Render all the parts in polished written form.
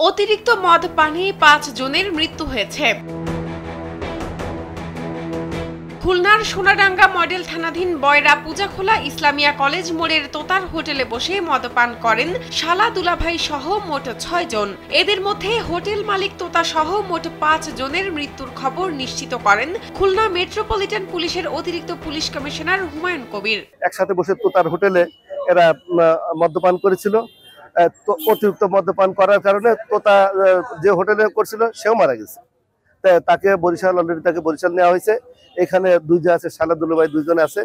অতিরিক্ত মদ পানে ৫ জনের মৃত্যু হয়েছে। খুলনার সোনাডাঙ্গা মডেল থানাধীন বয়রা পূজাখোলা ইসলামিয়া কলেজ মোড়ের তোতার হোটেলে বসে মদপান করেন শালা দুলাভাই সহ মোট ৬ জন। এদের মধ্যে হোটেল মালিক তোতা সহ মোট ৫ জনের মৃত্যুর খবর নিশ্চিত করেন খুলনা মেট্রোপলিটন পুলিশের অতিরিক্ত পুলিশ কমিশনার হুমায়ুন কবির। একসাথে বসে তোতার হোটেলে এরা মদ্যপান করেছিল। অতিরিক্ত মদ্যপান করার কারণে তোতা যে হোটেলে করছিল সেও মারা গেছে। তাকে বরিশাল নেওয়া হয়েছে। এখানে দুইজন আছে, শালা দুলাভাই দুইজন আছে,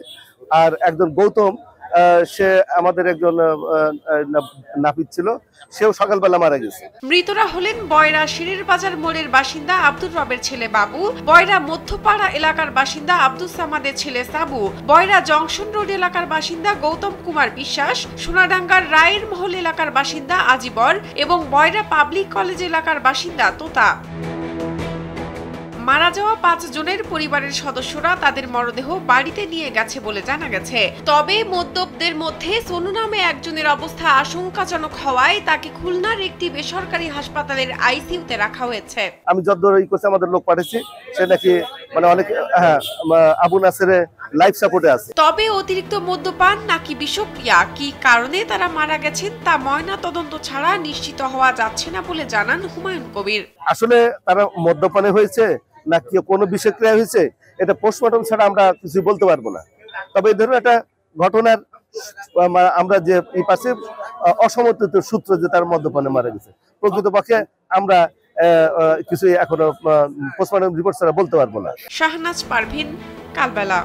আর একজন গৌতম, সে আমাদের একজন নাপিত ছিল, সেও সকালবেলা মারা গেছে। মৃতরা হলেন বয়রা শিরির বাজার মোড়ের বাসিন্দা আব্দুর রবের ছেলে বাবু, বয়রা মধ্যপাড়া এলাকার বাসিন্দা আব্দুস সামাদের ছেলে সাবু, বয়রা জংশন রোড এলাকার বাসিন্দা গৌতম কুমার বিশ্বাস, সোনাডাঙ্গার রায়ের মহল এলাকার বাসিন্দা আজিবর এবং বয়রা পাবলিক কলেজ এলাকার বাসিন্দা তোতা। মারা যাওয়া ৫ জনের পরিবারের সদস্যরা তাদের মরদেহ বাড়িতে নিয়ে গেছে বলে জানা গেছে। তবে মদ্যপদের মধ্যে সোনু নামে একজনের অবস্থা আশঙ্কাজনক হওয়ায় তাকে খুলনার একটি বেসরকারি হাসপাতালের আইসিইউতে রাখা হয়েছে। আমি যতদূর করছি আমাদের লোক পাঠিয়েছি, সে নাকি অনেক আবু নাসেরের লাইফ সাপোর্টে আছে। তবে অতিরিক্ত মদ্যপান নাকি বিষক্রিয়া, কি কারণে তারা মারা গেছেন তা ময়না তদন্ত ছাড়া নিশ্চিত হওয়া যাচ্ছে না বলে জানান হুমায়ুন কবির। আসলে তারা মদ্যপানে হয়েছে নাকি কোনো বিষক্রিয়া হয়েছে, এটা পোস্টমর্টম ছাড়া আমরা কিছু বলতে পারবো না। তবে এই ধরনের একটা ঘটনার আমরা যে এই পাশে অসমর্থিত সূত্র যে তার মদ্যপানে মারা গেছে, প্রকৃতপক্ষে আমরা কিছু এখনো পোস্টমর্টম রিপোর্ট ছাড়া বলতে পারবো না। শাহনাজ পারভিন, কালবেলা।